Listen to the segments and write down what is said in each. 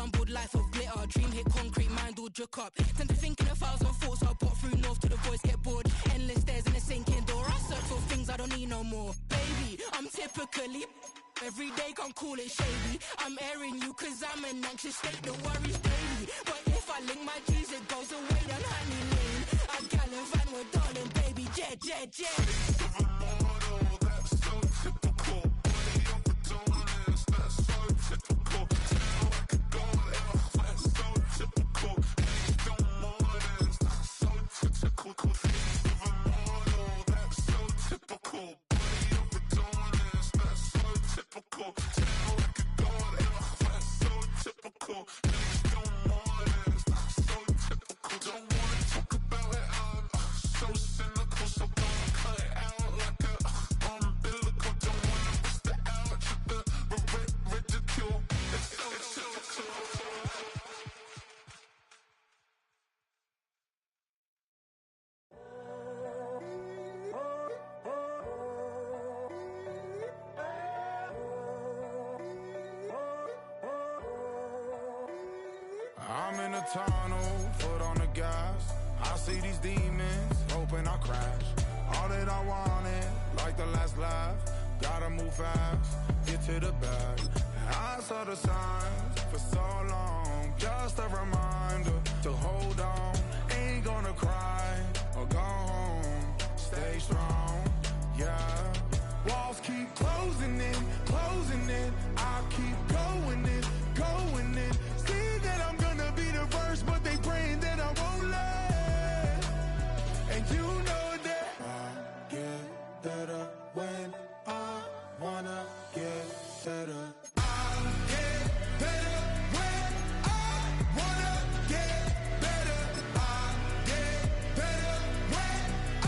jumbled life of glitter. Dream hit concrete, mind all jerk up. Tend to think in 1,000 thoughts. I pop through north to the voice get bored. Endless stairs in a sinking door. I search for things I don't need no more. Baby, I'm typically every day can't call it shady. I'm airing you cause I'm an anxious state. The worries daily. But if I link my G's it goes away down honey lane. I gallivant with darling baby. Jet, jet, jet. That's so typical. Body of a donut, that's so typical. Tell I could go there, that's so typical. Please don't mind this, that's so typical. That's so typical. Body of a donut, that's so typical. Tell I could go there, that's so typical. Please don't mind this, that's so typical. Don't wanna talk about it, I'm so cynical, so don't cut it out like a umbilical. Don't wanna bust it out, just the ridicule. It's so typical. I'm in a tunnel, foot on the gas. I see these demons, hoping I crash. All that I wanted, like the last laugh. Gotta move fast, get to the bag. I saw the signs for so long. Just a reminder to hold on. Ain't gonna cry or go home. Stay strong, yeah. Walls keep closing in, closing in. I keep going in, going in. See that I'm gonna be the first, but they praying that I won't let. And you know that I get better when I wanna get better. I get better when I wanna get better. I get better when I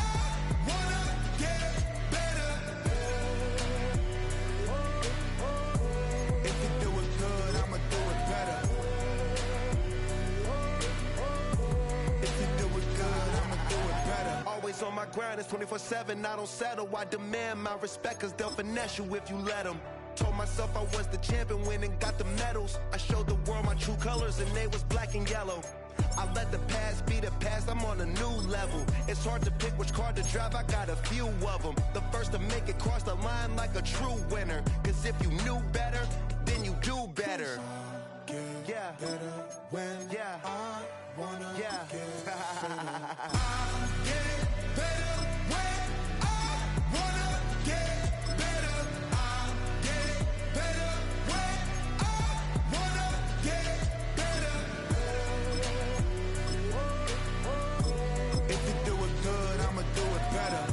wanna get better. If you do it good, I'ma do it better. If you do it good, I'ma do it better. Always on my grind, it's 24/7, I don't settle. I demand my respect, cause they'll finesse you if you let them. Told myself I was the champion, went and got the medals. I showed the world my true colors and they was black and yellow. I let the past be the past, I'm on a new level. It's hard to pick which car to drive, I got a few of them. The first to make it cross the line like a true winner. Cause if you knew better, then you do better. Yeah. Better when I wanna Yeah. get better. I get better when I wanna get better. I get better when I wanna get better. If you do it good, I'ma do it better.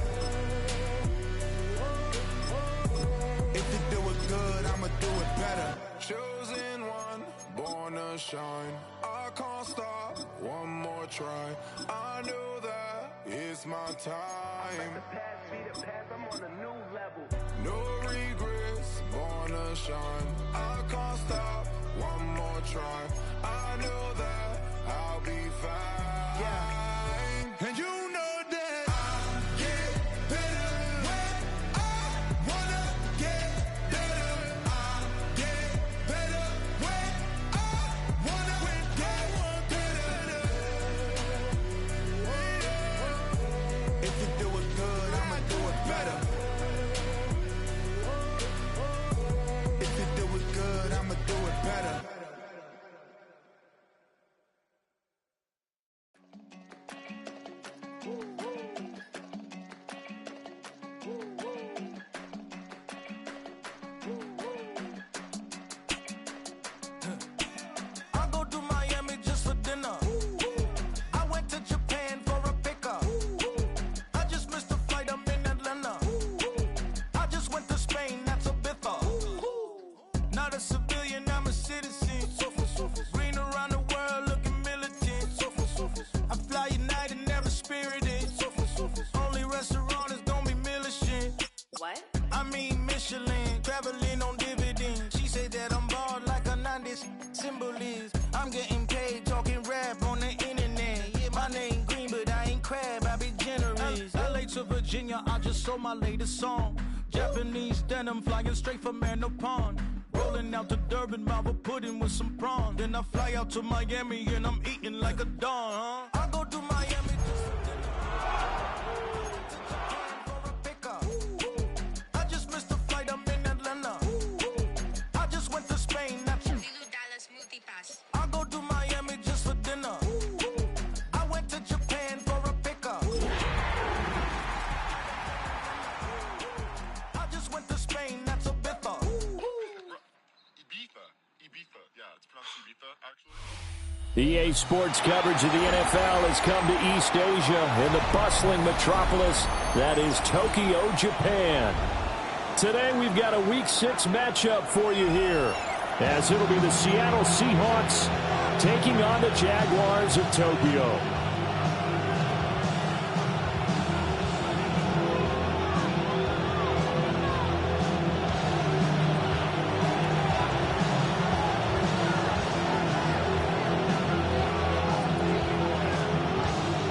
If you do it good, I'ma do it better. Chosen one, born to shine. I can't stop, one more try. I know that it's my time. The past be the past, I'm on a new level. No regrets, born to shine. I can't stop, one more try. I know that I'll be fine. Yeah. And you know that I get better when I wanna get better. I get better when I wanna get better. If you do it good, I'ma do it better. If you do it good, I'ma do it better. I go to Miami just for dinner. I went to Japan for a pickup. I just missed a flight, I'm in Atlanta. I just went to Spain, that's a biffa. Not a civilian, I'm a citizen. Green around the world, looking militant. I fly United, never spirited. Only restaurant is gonna be Michelin. What? I mean Michelin, traveling on dividends. She said that I'm bald like a 90s symbol is. I'm getting paid, talking rap on the internet. Yeah, my name green, but I ain't crab, I be generous. LA to Virginia, I just sold my latest song. Japanese denim, flying straight from Manor Pond. Rolling out to Durban, mouth a pudding with some prawns. Then I fly out to Miami and I'm eating like a don, huh? I go to Miami just for dinner. For a pickup. I just missed a flight, I'm in Atlanta. I just went to Spain, that's Zulu Dallas Smoothie Pass. I go to Miami just for dinner. I went to Japan for a pickup. I just went to Spain, that's a Ibiza. Ibiza. Yeah, it's pronounced Ibiza, actually. EA Sports coverage of the NFL has come to East Asia in the bustling metropolis that is Tokyo, Japan. Today we've got a Week 6 matchup for you here, as it'll be the Seattle Seahawks taking on the Jaguars of Tokyo.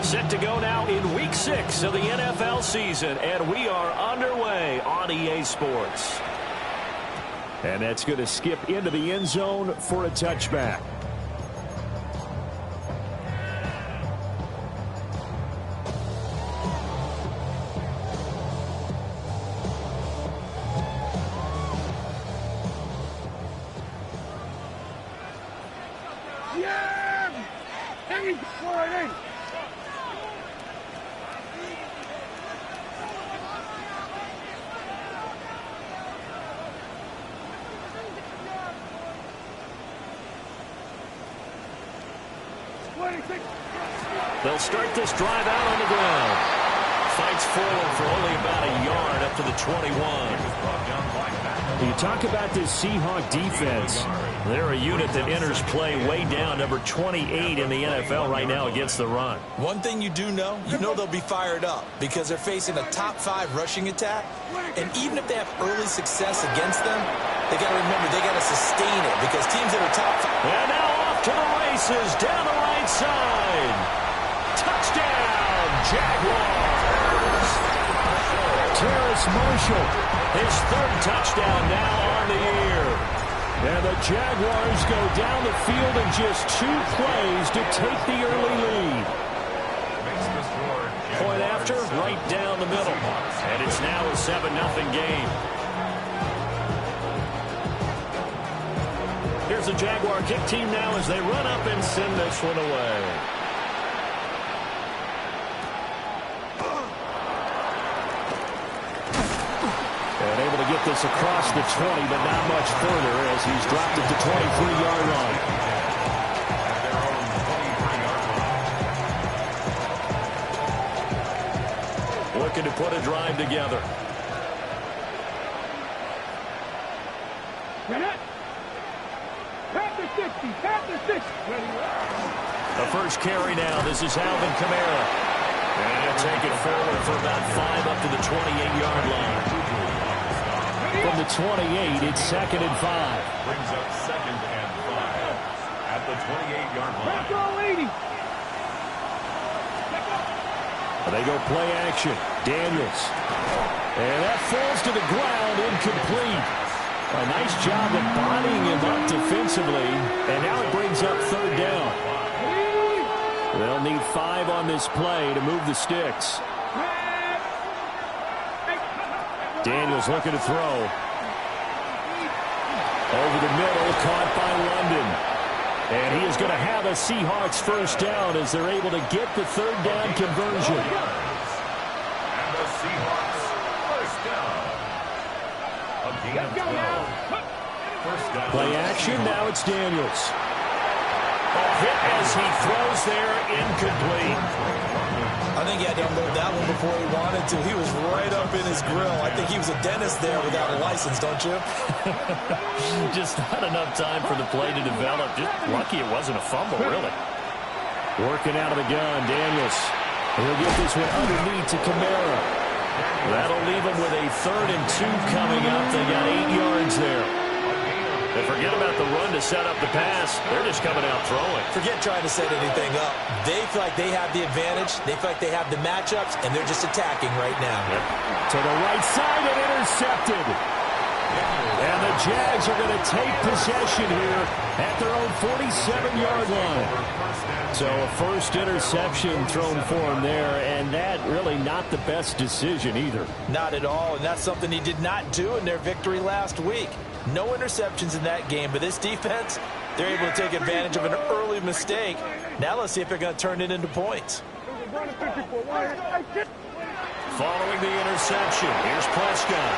Set to go now in Week 6 of the NFL season, and we are underway on EA Sports. And that's going to skip into the end zone for a touchback. They'll start this drive out on the ground. Fights forward for only about a yard up to the 21. You talk about this Seahawk defense. They're a unit that enters play way down, number 28 in the NFL right now against the run. One thing you do know, they'll be fired up because they're facing a top 5 rushing attack. And even if they have early success against them, they got to remember they got to sustain it because teams that are top 5. And now off to the races down the right side. Touchdown, Jaguars. Terrace Marshall, his 3rd touchdown now on the year. And the Jaguars go down the field in just 2 plays to take the early lead. Point after, right down the middle. And it's now a 7-0 game. Here's the Jaguar kick team now as they run up and send this one away. And able to get this across the 20, but not much further as he's dropped it to 23-yard line. Looking to put a drive together. The first carry now. This is Alvin Kamara. And he'll take it forward for about 5 up to the 28-yard line. From the 28, it's 2nd and 5. Brings up 2nd and 5 at the 28-yard line. They go play action. Daniels. And that falls to the ground, incomplete. A nice job of bodying him up defensively. And now it brings up 3rd down. They'll need 5 on this play to move the sticks. Daniels looking to throw. Over the middle, caught by London. And he is going to have a Seahawks first down as they're able to get the 3rd down conversion. And the Seahawks first down. A gain of 12. First down. Play action, now it's Daniels. A hit as he throws there, incomplete. I think he had to unload that one before he wanted to. He was right up in his grill. I think he was a dentist there without a license, don't you? Just not enough time for the play to develop. Just lucky it wasn't a fumble, really. Working out of the gun, Daniels. He'll get this one underneath to Kamara. That'll leave him with a 3rd and 2 coming up. They got 8 yards there. And forget about the run to set up the pass. They're just coming out throwing. Forget trying to set anything up. They feel like they have the advantage. They feel like they have the matchups, and they're just attacking right now. Yep. To the right side and intercepted. And the Jags are going to take possession here at their own 47-yard line. So a first interception thrown for him there, and that really not the best decision either. Not at all, and that's something he did not do in their victory last week. No interceptions in that game, but this defense, they're able to take advantage of an early mistake. Now let's see if they're going to turn it into points. Following the interception, here's Prescott.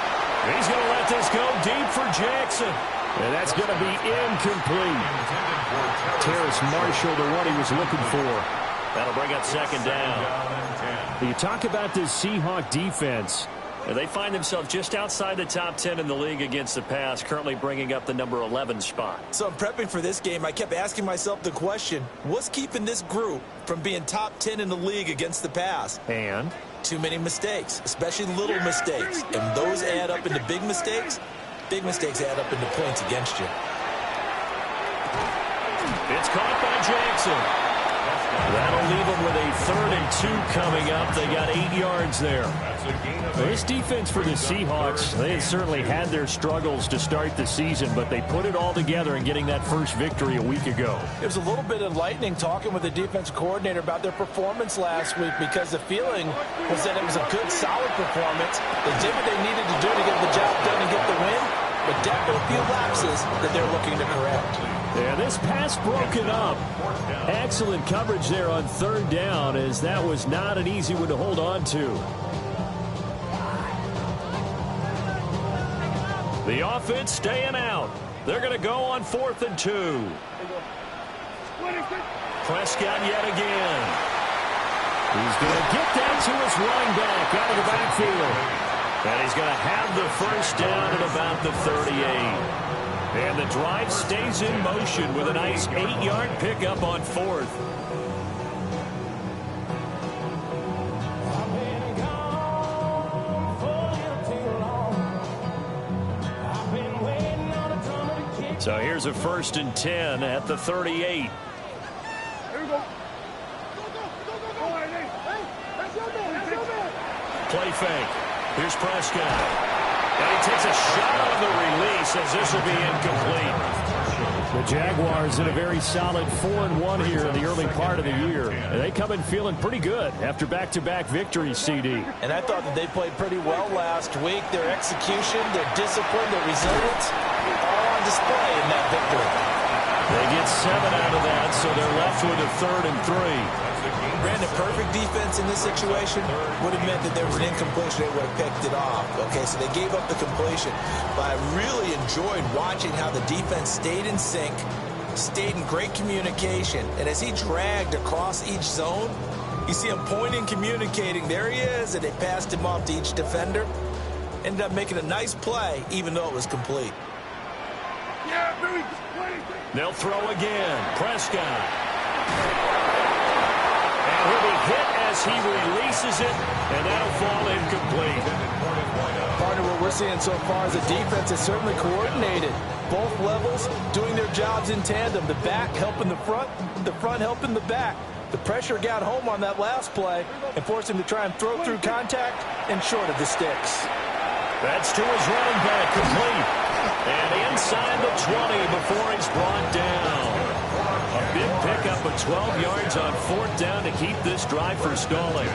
He's going to let this go deep for Jackson. And that's going to be incomplete. Terrace Marshall, the one he was looking for. That'll bring up second down. You talk about this Seahawk defense. They find themselves just outside the top 10 in the league against the pass, currently bringing up the number 11 spot. So in prepping for this game, I kept asking myself the question, what's keeping this group from being top 10 in the league against the pass? And? Too many mistakes, especially little mistakes. And those add up into big mistakes. Big mistakes add up into points against you. It's caught by Jackson. That'll leave them with a 3rd and 2 coming up. They got 8 yards there. This defense for the Seahawks, they had certainly had their struggles to start the season, but they put it all together in getting that first victory a week ago. It was a little bit enlightening talking with the defense coordinator about their performance last week, because the feeling was that it was a good, solid performance. They did what they needed to do to get the job done and get the win, but definitely a few lapses that they're looking to correct. Yeah, this pass broken up. Excellent coverage there on 3rd down, as that was not an easy one to hold on to. The offense staying out. They're going to go on 4th and 2. Prescott yet again. He's going to get that to his running back out of the backfield. And he's going to have the first down at about the 38. And the drive stays in motion with a nice 8-yard pickup on 4th. So here's a 1st and 10 at the 38. Here we go. Play fake. Here's Prescott. And he takes a shot on the release, as this will be incomplete. The Jaguars in a very solid 4-1 here in the early part of the year. And they come in feeling pretty good after back-to-back victories, CD. And I thought that they played pretty well last week. Their execution, their discipline, their resilience, all on display in that victory. They get 7 out of that, so they're left with a 3rd and 3. Brandon, perfect defense in this situation would have meant that there was an incompletion. They would have picked it off. Okay, so they gave up the completion. But I really enjoyed watching how the defense stayed in sync, stayed in great communication. And as he dragged across each zone, you see him pointing, communicating. There he is, and they passed him off to each defender. Ended up making a nice play, even though it was complete. They'll throw again. Prescott. And he'll be hit as he releases it, and that'll fall incomplete. Partner, what we're seeing so far is the defense is certainly coordinated. Both levels doing their jobs in tandem. The back helping the front helping the back. The pressure got home on that last play and forced him to try and throw through contact and short of the sticks. That's to his running back, complete. And inside the 20 before he's brought down. A big pickup of 12 yards on 4th down to keep this drive for stalling.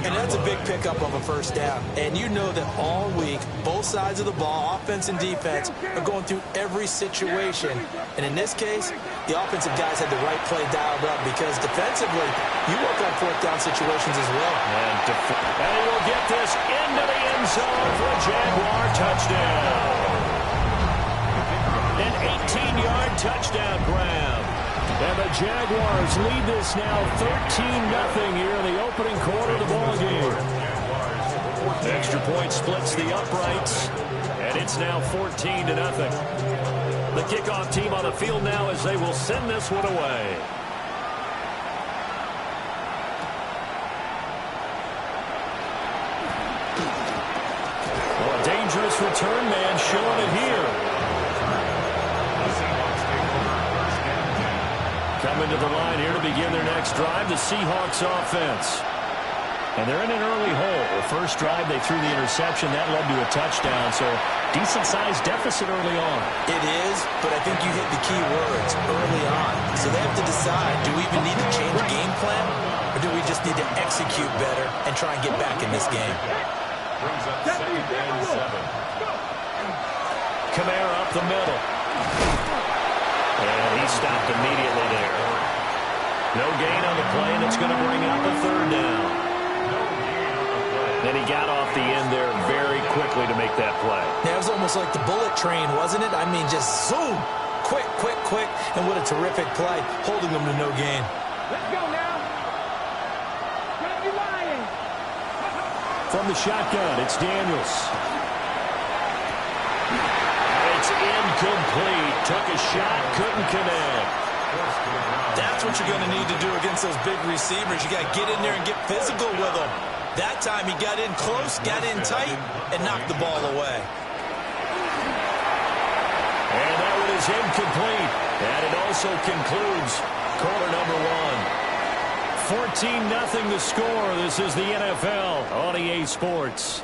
And that's a big pickup of a first down. And you know that all week, both sides of the ball, offense and defense, are going through every situation. And in this case, the offensive guys had the right play dialed up, because defensively, you work on 4th down situations as well. And he will get this into the end zone for a Jaguar touchdown. An 18-yard touchdown grab. And the Jaguars lead this now 13-0 here in the opening quarter of the ballgame. Extra point splits the uprights, and it's now 14-0. The kickoff team on the field now as they will send this one away. Well, a dangerous return man showing it here. Coming to the line here to begin their next drive, the Seahawks offense. And they're in an early hole. The first drive, they threw the interception. That led to a touchdown. So decent-sized deficit early on. It is, but I think you hit the key words early on. So they have to decide, do we even need to change game plan, or do we just need to execute better and try and get back in this game? Brings up 2nd and 7. Kamara up the middle. And he stopped immediately there. No gain on the play, and it's going to bring up a 3rd down. Then he got off the end there very quickly to make that play. Yeah, it was almost like the bullet train, wasn't it? I mean, just zoom. Quick, quick, quick. And what a terrific play, holding them to no gain. Let's go now. Grab your line. From the shotgun, it's Daniels. It's incomplete. Took a shot, couldn't connect. That's what you're going to need to do against those big receivers. You got to get in there and get physical with them. That time he got in close, got in tight, and knocked the ball away. And that one is incomplete. And it also concludes quarter number 1. 14-0 the score. This is the NFL on EA Sports.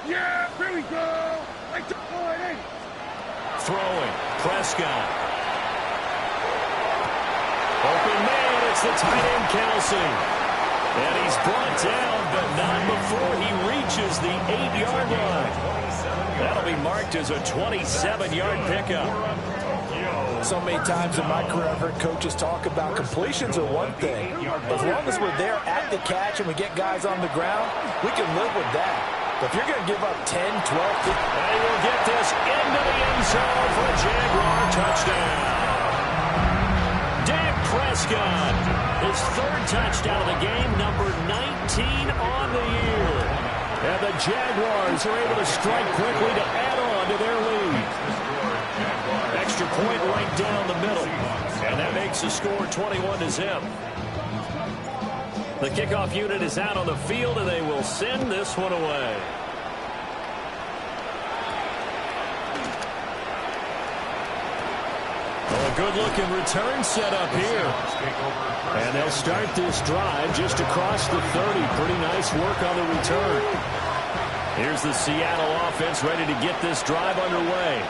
Yeah, here we go. Throwing, Prescott. Open man, it's the tight end Kelsey. And he's brought down, but not before he reaches the 8-yard line. That'll be marked as a 27-yard pickup. So many times in my career, I've heard coaches talk about completions are one thing. As long as we're there at the catch and we get guys on the ground, we can live with that. But if you're going to give up 10, 12, 15... They will get this into the end zone for a Jaguar touchdown. Dak Prescott, his 3rd touchdown of the game, number 19 on the year. And the Jaguars are able to strike quickly to add on to their lead. Extra point right down the middle. And that makes the score 21-0. The kickoff unit is out on the field, and they will send this one away. Oh, a good-looking return set up here. And they'll start this drive just across the 30. Pretty nice work on the return. Here's the Seattle offense ready to get this drive underway.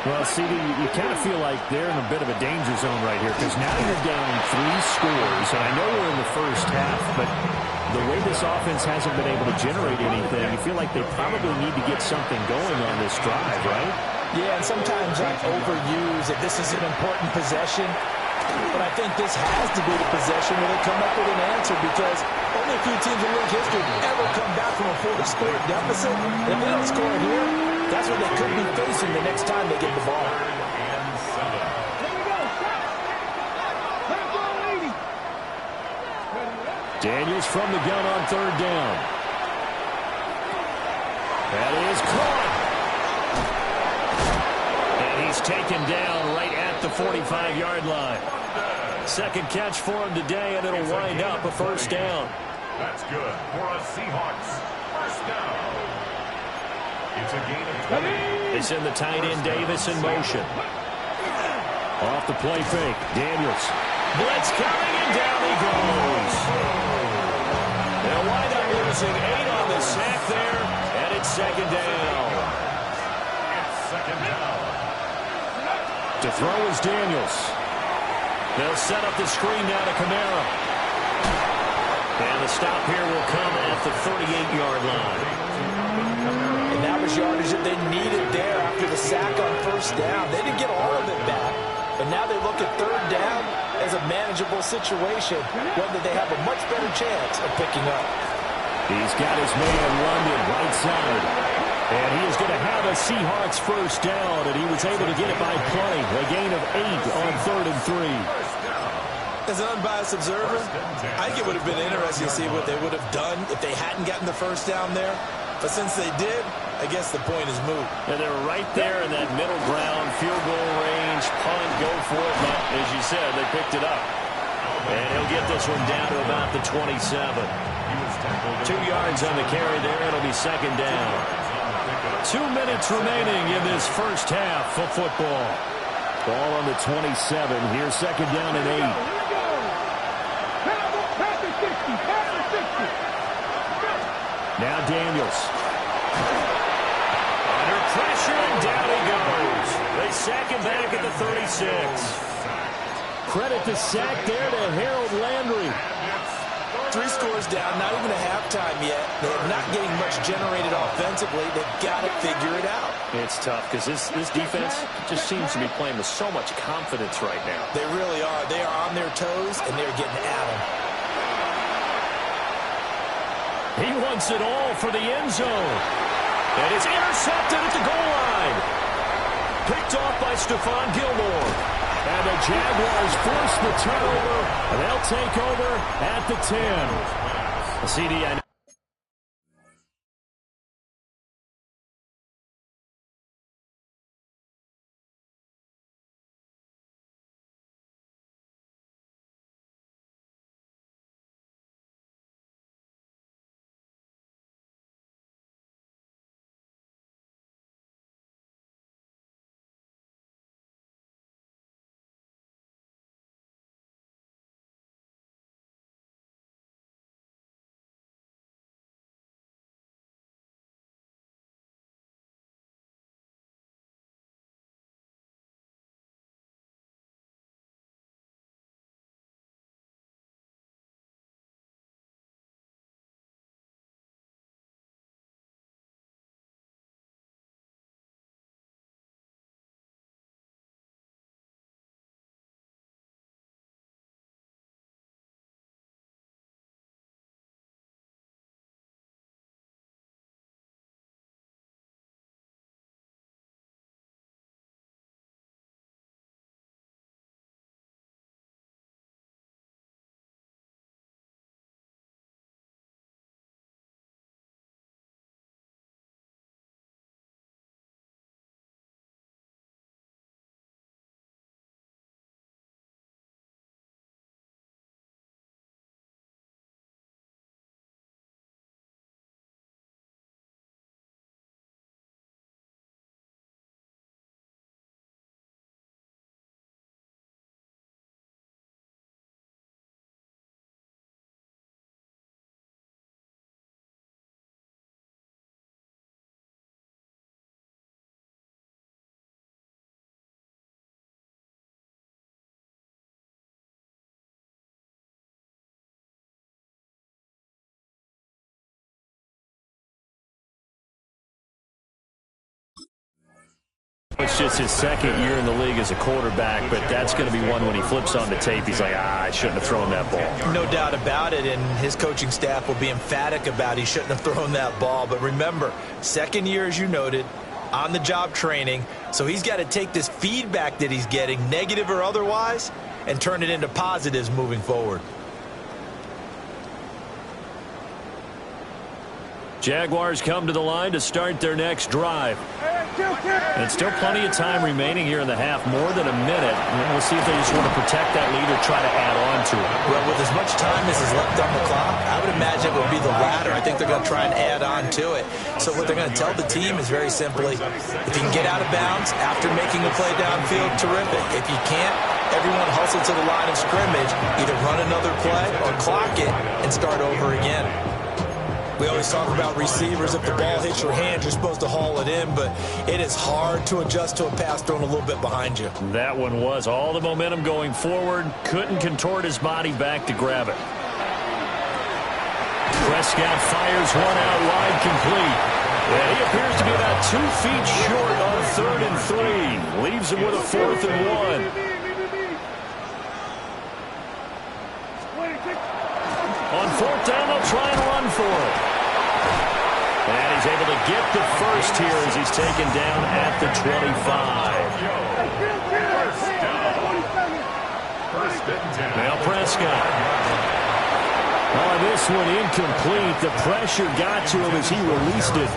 Well, CD, you kind of feel like they're in a bit of a danger zone right here because now you're down 3 scores, and I know we're in the first half, but the way this offense hasn't been able to generate anything, you feel like they probably need to get something going on this drive, right? Yeah, and sometimes I overuse that this is an important possession, but I think this has to be the possession where they come up with an answer because only a few teams in league history ever come back from a 4-score deficit. And if they don't score here, that's what they could be facing the next time they get the ball. Daniels from the gun on 3rd down. That is caught. And he's taken down right at the 45-yard line. 2nd catch for him today, and it'll wind up a 1st down. That's good for a Seahawks 1st down. It's a gain of 20. It's in the tight end Davis in motion. Off the play fake. Daniels. Blitz coming, and down he goes. They'll wind up losing 8 on the sack there, and it's 2nd down. It's 2nd down. To throw is Daniels. They'll set up the screen now to Kamara. And the stop here will come at the 38-yard line. And that was yardage that they needed there after the sack on 1st down. They didn't get all of it back, but now they look at 3rd down as a manageable situation, one that they have a much better chance of picking up. He's got his man London right side. And he is going to have a Seahawks 1st down, and he was able to get it by plenty. A gain of 8 on 3rd and 3. As an unbiased observer, I think it would have been interesting to see what they would have done if they hadn't gotten the 1st down there. But since they did, I guess the point is moot. And they were right there in that middle ground, field goal range, punt, go for it. But as you said, they picked it up. And he'll get this one down to about the 27. 2 yards on the carry there. It'll be second down. 2 minutes remaining in this first half of football. Ball on the 27. Here's second down and 8. Now Daniels. Under pressure, and down he goes. They sack him back at the 36. Credit the sack there to Harold Landry. 3 scores down, not even a halftime yet. They're not getting much generated offensively. They've got to figure it out. It's tough because this defense just seems to be playing with so much confidence right now. They really are. They are on their toes, and they're getting at them. He wants it all for the end zone. And it's intercepted at the goal line. Picked off by Stephon Gilmore. And the Jaguars force the turnover, and they'll take over at the 10. The CD. It's just his second year in the league as a quarterback, but that's going to be one when he flips on the tape. He's like, I shouldn't have thrown that ball. No doubt about it, and his coaching staff will be emphatic about he shouldn't have thrown that ball. But remember, second year, as you noted, on-the-job training, so he's got to take this feedback that he's getting, negative or otherwise, and turn it into positives moving forward. Jaguars come to the line to start their next drive. And still plenty of time remaining here in the half, more than a minute. And we'll see if they just want to protect that lead or try to add on to it. Well, with as much time as is left on the clock, I would imagine it would be the latter. I think they're going to try and add on to it. So what they're going to tell the team is very simply, if you can get out of bounds after making a play downfield, terrific. If you can't, everyone hustle to the line of scrimmage, either run another play or clock it and start over again. We always talk about receivers. If the ball hits your hand, you're supposed to haul it in, but it is hard to adjust to a pass thrown a little bit behind you. That one was all the momentum going forward. Couldn't contort his body back to grab it. Prescott fires one out wide, complete. And he appears to be about 2 feet short on 3rd and 3. Leaves him with a 4th and 1. On 4th down, they'll try and run for it. And he's able to get the first here as he's taken down at the 25. Now Prescott. Oh, this one incomplete. The pressure got to him as he released it.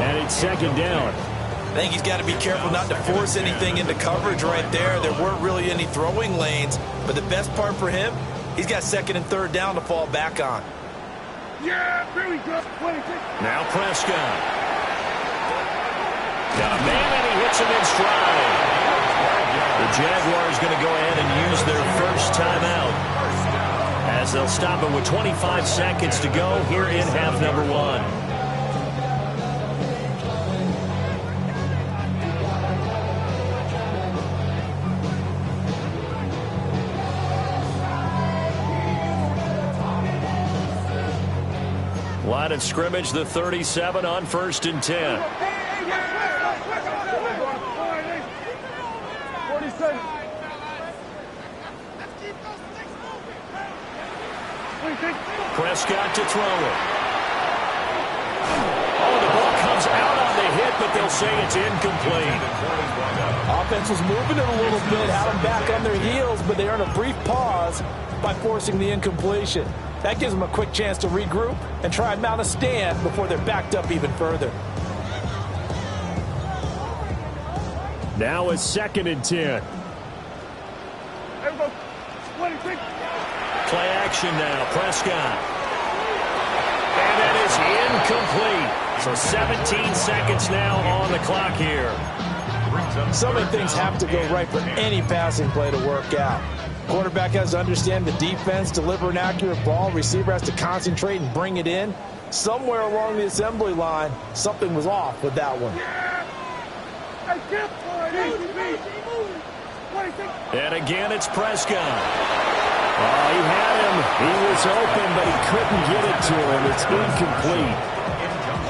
And it's 2nd down. I think he's got to be careful not to force anything into coverage right there. There weren't really any throwing lanes. But the best part for him, He's got second and third down to fall back on. Yeah, very good. Now Prescott. Got a man, and he hits him in stride. The Jaguars going to go ahead and use their first timeout, as they'll stop it with 25 seconds to go here in half number 1. Line of scrimmage, the 37 on 1st and 10. Prescott to throw it. Oh, the ball comes out on the hit, but they'll say it's incomplete. Offense was moving it a little bit, had them back on their heels, but they earned a brief pause by forcing the incompletion. That gives them a quick chance to regroup and try and mount a stand before they're backed up even further. Now it's 2nd and 10. Play action now, Prescott. And that is incomplete. So 17 seconds now on the clock here. So many things have to go right for any passing play to work out. Quarterback has to understand the defense, deliver an accurate ball. Receiver has to concentrate and bring it in. Somewhere along the assembly line, something was off with that one. And again, it's Prescott. Oh, he had him. He was open, but he couldn't get it to him. It's incomplete.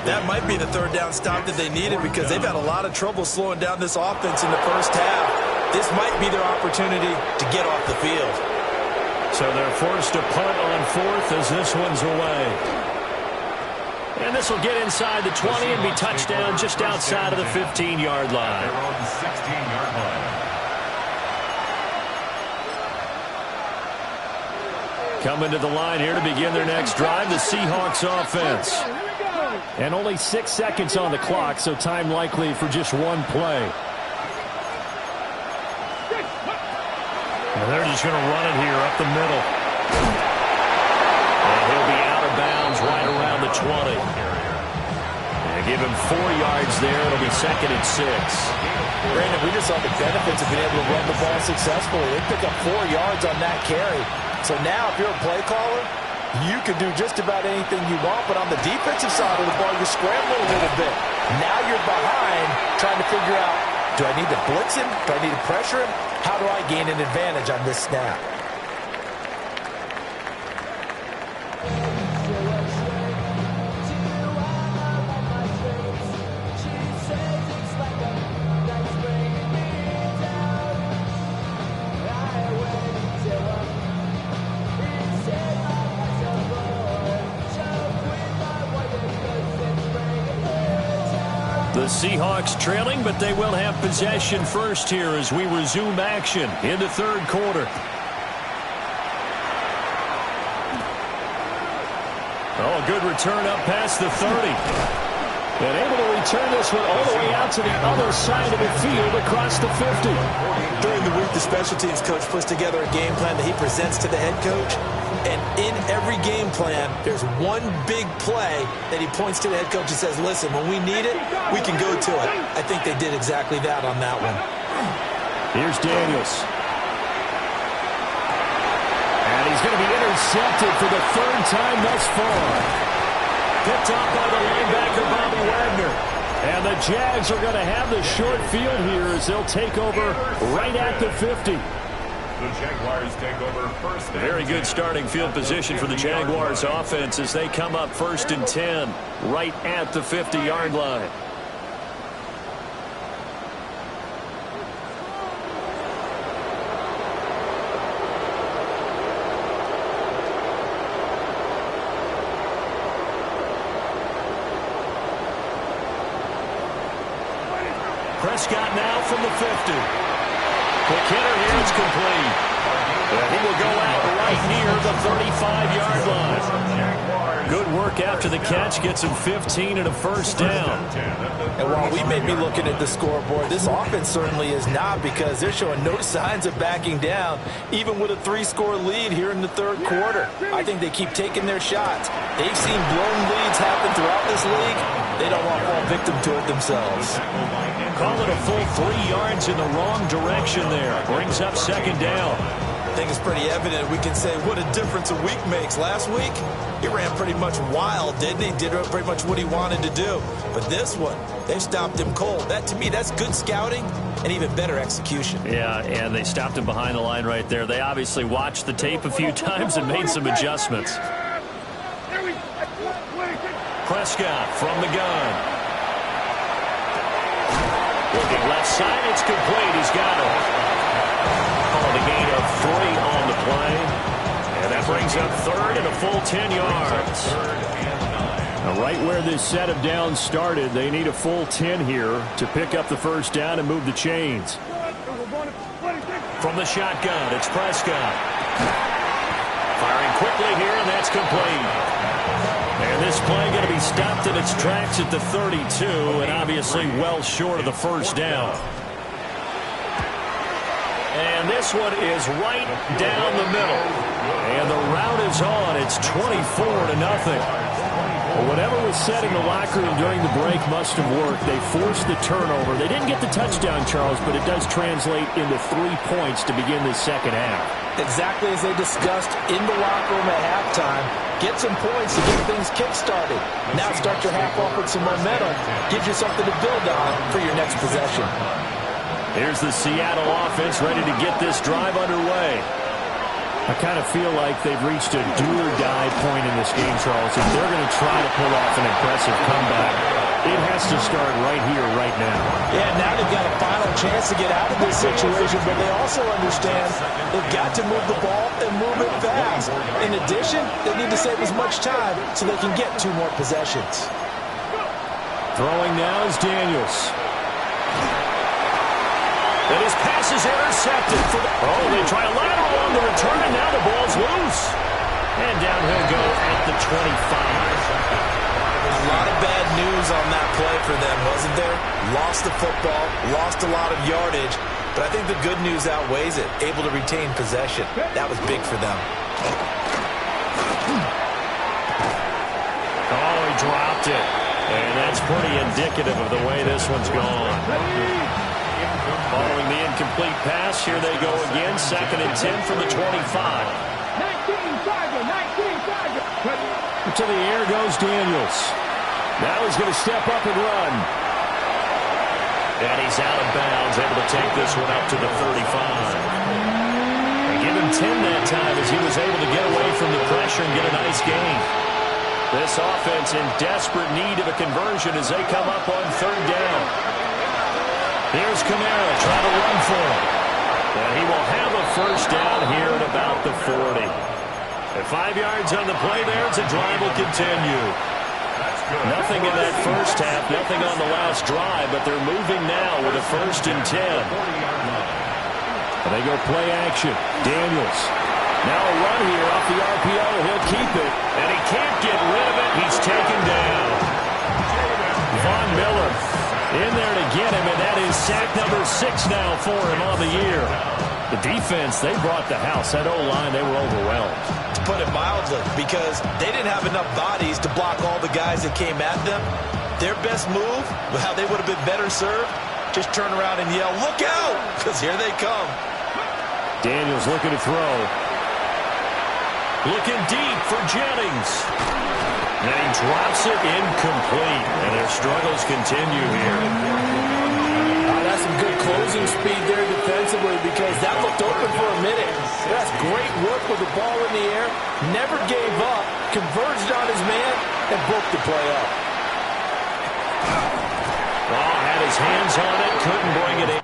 That might be the third down stop that they needed, because they've had a lot of trouble slowing down this offense in the first half. This might be their opportunity to get off the field. So they're forced to punt on 4th as this one's away. And this will get inside the 20 and be touchdown just outside of the 15-yard line. They're on the 16-yard line. Coming to the line here to begin their next drive, the Seahawks offense. And only 6 seconds on the clock, so time likely for just one play. And they're just going to run it here up the middle. And he'll be out of bounds right around the 20. And give him 4 yards there. It'll be 2nd and 6. Brandon, we just saw the benefits of being able to run the ball successfully. They pick up 4 yards on that carry. So now if you're a play caller, you can do just about anything you want, but on the defensive side of the ball, you're scrambling a little bit. Now you're behind trying to figure out, do I need to blitz him? Do I need to pressure him? How do I gain an advantage on this snap? The Seahawks trailing, but they will have possession first here as we resume action in the third quarter. Oh, a good return up past the 30. And able to return this one all the way out to the other side of the field across the 50. During the week, the special teams coach puts together a game plan that he presents to the head coach. And in every game plan, there's one big play that he points to the head coach and says, listen, when we need it, we can go to it. I think they did exactly that on that one. Here's Daniels. And he's going to be intercepted for the 3rd time thus far. Picked up by the linebacker, Bobby Wagner. And the Jags are going to have the short field here as they'll take over right at the 50. The Jaguars take over first. Very good starting field position for the Jaguars offense as they come up 1st and 10 right at the 50-yard line. Prescott now from the 50. Quick hitter here, it's complete. And he will go out right near the 35-yard line. Good work after the catch. Gets him 15 and a first down. And while we may be looking at the scoreboard, this offense certainly is not, because they're showing no signs of backing down, even with a 3-score lead here in the third quarter. I think they keep taking their shots. They've seen blown leads happen throughout this league. They don't want to fall victim to it themselves. Call it a full 3 yards in the wrong direction there. Brings up second down. I think it's pretty evident. We can say what a difference a week makes. Last week, he ran pretty much wild, didn't he? Did pretty much what he wanted to do. But this one, they stopped him cold. That, to me, that's good scouting and even better execution. Yeah, and they stopped him behind the line right there. They obviously watched the tape a few times and made some adjustments. Prescott from the gun. Looking left side, it's complete. He's got it. Calling a gain of 3 on the play. And that brings up third and a full 10 yards. Now, right where this set of downs started, they need a full 10 here to pick up the first down and move the chains. From the shotgun, it's Prescott. Firing quickly here, and that's complete. And this play going to be stopped in its tracks at the 32, and obviously well short of the first down. And this one is right down the middle. And the route is on. It's 24-0. Well, whatever was said in the locker room during the break must have worked. They forced the turnover. They didn't get the touchdown, Charles, but it does translate into 3 points to begin this second half. Exactly as they discussed in the locker room at halftime. Get some points to get things kick-started. Now start your half off with some momentum. Gives you something to build on for your next possession. Here's the Seattle offense ready to get this drive underway. I kind of feel like they've reached a do-or-die point in this game, Charles. If they're going to try to pull off an impressive comeback, it has to start right here, right now. Yeah, now they've got a final chance to get out of this situation, but they also understand they've got to move the ball and move it fast. In addition, they need to save as much time so they can get 2 more possessions. Throwing now is Daniels. And his pass is intercepted. They try a lateral on the return, and now the ball's loose. And down he'll go at the 25. A lot of bad news on that play for them, wasn't there? Lost the football, lost a lot of yardage, but I think the good news outweighs it. Able to retain possession. That was big for them. Oh, he dropped it. And that's pretty indicative of the way this one's gone. Following the incomplete pass, here they go again. 2nd and 10 from the 25. 19 to the air goes Daniels. Now he's going to step up and run. And he's out of bounds, able to take this one up to the 35. They give him 10 that time as he was able to get away from the pressure and get a nice gain. This offense in desperate need of a conversion as they come up on 3rd down. Here's Kamara trying to run for him. And he will have a first down here at about the 40. At 5 yards on the play there, the drive will continue. Nothing in that first half, nothing on the last drive, but they're moving now with a 1st and 10. And they go play action. Daniels. Now a run here off the RPO. He'll keep it. And he can't get rid of it. He's taken down. Von Miller in there to get him, and that is sack number 6 now for him on the year. The defense, they brought the house. That O-line, they were overwhelmed. To put it mildly, because they didn't have enough bodies to block all the guys that came at them. Their best move, how they would have been better served, just turn around and yell, "Look out!" because here they come. Daniels looking to throw. Looking deep for Jennings. And he drops it incomplete. And their struggles continue here. That's some good closing speed there defensively, because that looked open for a minute. That's great work with the ball in the air. Never gave up. Converged on his man and broke the play up. Had his hands on it. Couldn't bring it